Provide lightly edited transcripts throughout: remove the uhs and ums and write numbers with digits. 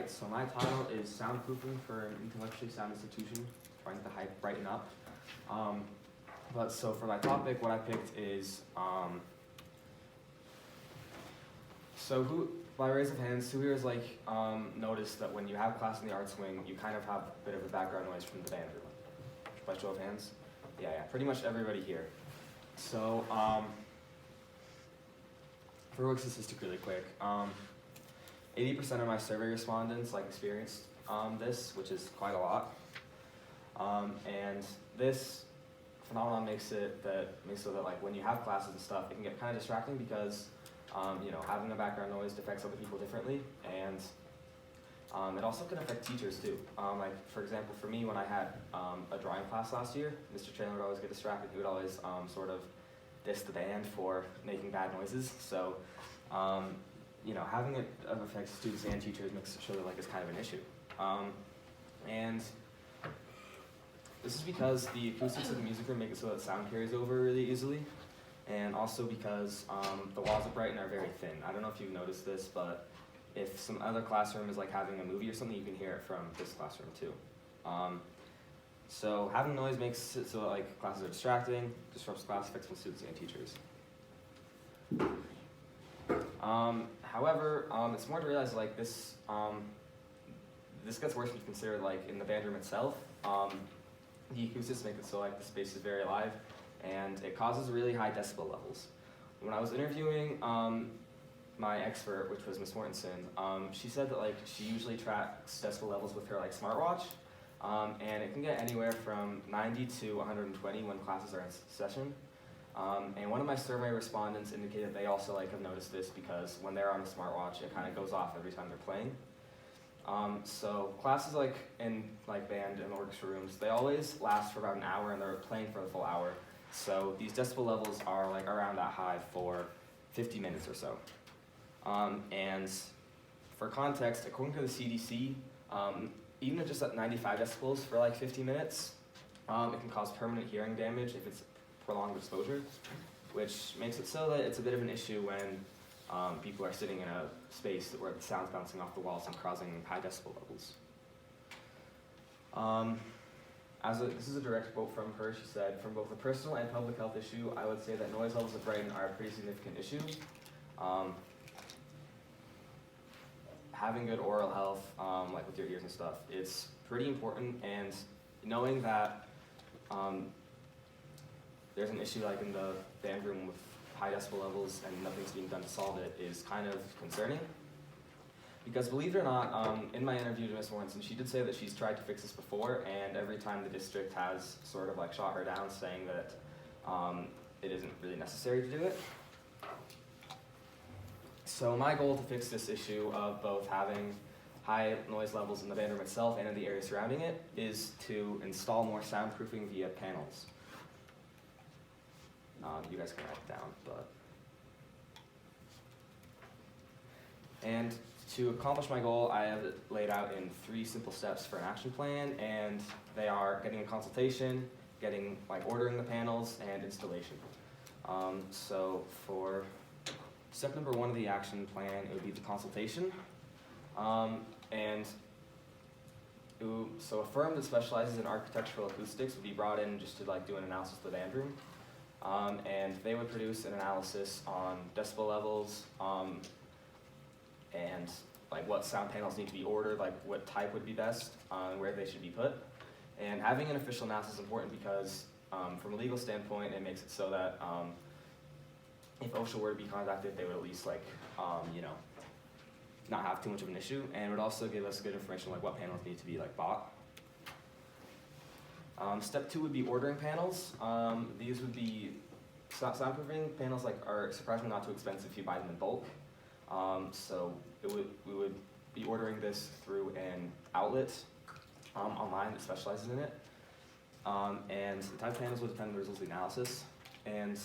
Alright, so my title is Soundproofing for an Intellectually Sound Institution, trying to brighten up. But so for my topic, what I picked is, by raise of hands, who here has noticed that when you have class in the arts wing, you kind of have a bit of a background noise from the band room? By show of hands? Yeah, pretty much everybody here. So, for a quick statistic really quick, 80% of my survey respondents experienced this, which is quite a lot. And this phenomenon makes it so that when you have classes and stuff, it can get kind of distracting because having a background noise affects other people differently, and it also can affect teachers too. For example, for me, when I had a drawing class last year, Mr. Chandler would always get distracted. He would always sort of diss the band for making bad noises. So, having it affect students and teachers makes it show that it's kind of an issue. And this is because the acoustics of the music room make it so that sound carries over really easily, and also because the walls at Brighton are very thin. I don't know if you've noticed this, but if some other classroom is having a movie or something, you can hear it from this classroom too. So having noise makes it so that classes are distracting, disrupts class, affects both students and teachers. However, it's more to realize this gets worse when you consider in the band room itself. The acoustics make it so the space is very alive, and it causes really high decibel levels. When I was interviewing my expert, which was Miss Mortensen, she said that she usually tracks decibel levels with her smartwatch, and it can get anywhere from 90 to 120 when classes are in session. And one of my survey respondents indicated they also have noticed this because when they're on a smartwatch, it kind of goes off every time they're playing. So classes in band and orchestra rooms, they always last for about an hour and they're playing for the full hour. So these decibel levels are around that high for 50 minutes or so. And for context, according to the CDC, even just at 95 decibels for 50 minutes, it can cause permanent hearing damage if it's prolonged exposure, which makes it so that it's a bit of an issue when people are sitting in a space where the sound's bouncing off the walls and causing high decibel levels. This is a direct quote from her. She said, "From both a personal and public health issue, I would say that noise levels at Brighton are a pretty significant issue. Having good oral health, with your ears and stuff, it's pretty important, and knowing that there's an issue in the band room with high decibel levels and nothing's being done to solve it is kind of concerning. Because believe it or not, in my interview to Ms. Mortensen, she did say that she's tried to fix this before, and every time the district has sort of shot her down, saying that it isn't really necessary to do it. So my goal to fix this issue of both having high noise levels in the band room itself and in the area surrounding it is to install more soundproofing via panels. You guys can write it down, And to accomplish my goal, I have it laid out in 3 simple steps for an action plan, and they are getting a consultation, getting ordering the panels, and installation. So for step number 1 of the action plan, it would be the consultation. So a firm that specializes in architectural acoustics would be brought in just to do an analysis of the band room. And they would produce an analysis on decibel levels, and what sound panels need to be ordered, what type would be best, and where they should be put. And having an official analysis is important because from a legal standpoint, it makes it so that if OSHA were to be contacted, they would at least not have too much of an issue, and it would also give us good information what panels need to be bought. Step 2 would be ordering panels. These would be soundproofing panels are surprisingly not too expensive if you buy them in bulk. So we would be ordering this through an outlet online that specializes in it. And the type of panels would depend on the results of the analysis. And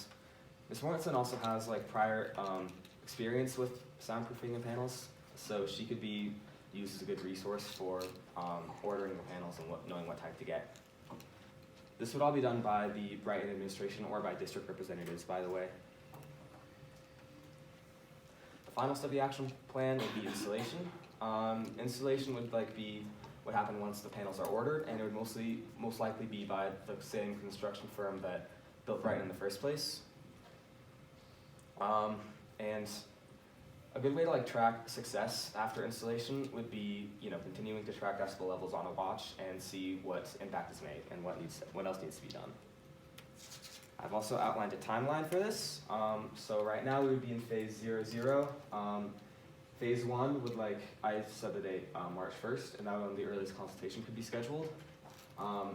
Ms. Mortensen also has prior experience with soundproofing the panels, so she could be used as a good resource for ordering the panels and knowing what type to get. This would all be done by the Brighton administration or by district representatives, by the way. The final step of the action plan would be installation. Installation would be what happened once the panels are ordered, and it would most likely be by the same construction firm that built Brighton in the first place. And a good way to track success after installation would be continuing to track decibel levels on a watch and see what impact is made and what else needs to be done. I've also outlined a timeline for this. So right now we would be in phase 0, 0. Phase 1 would, I set the date March 1st, and that when the earliest consultation could be scheduled.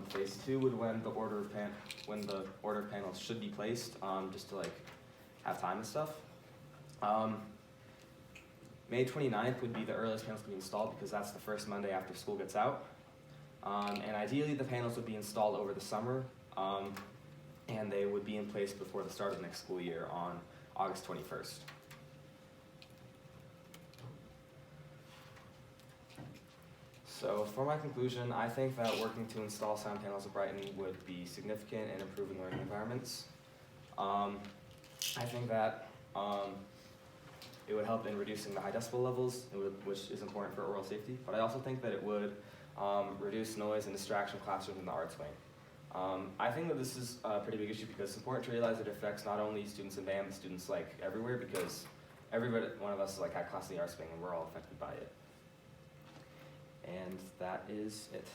Phase 2 would when the order panels should be placed, just to have time and stuff. May 29th would be the earliest panels to be installed because that's the first Monday after school gets out. And ideally the panels would be installed over the summer, and they would be in place before the start of the next school year on August 21st. So for my conclusion, I think that working to install sound panels at Brighton would be significant in improving learning environments. I think that it would help in reducing the high decibel levels, which is important for oral safety, but I also think that it would reduce noise and distraction in classrooms in the arts wing. I think that this is a pretty big issue because it's important to realize that it affects not only students in band, but students everywhere, because one of us had class in the arts wing and we're all affected by it. And that is it.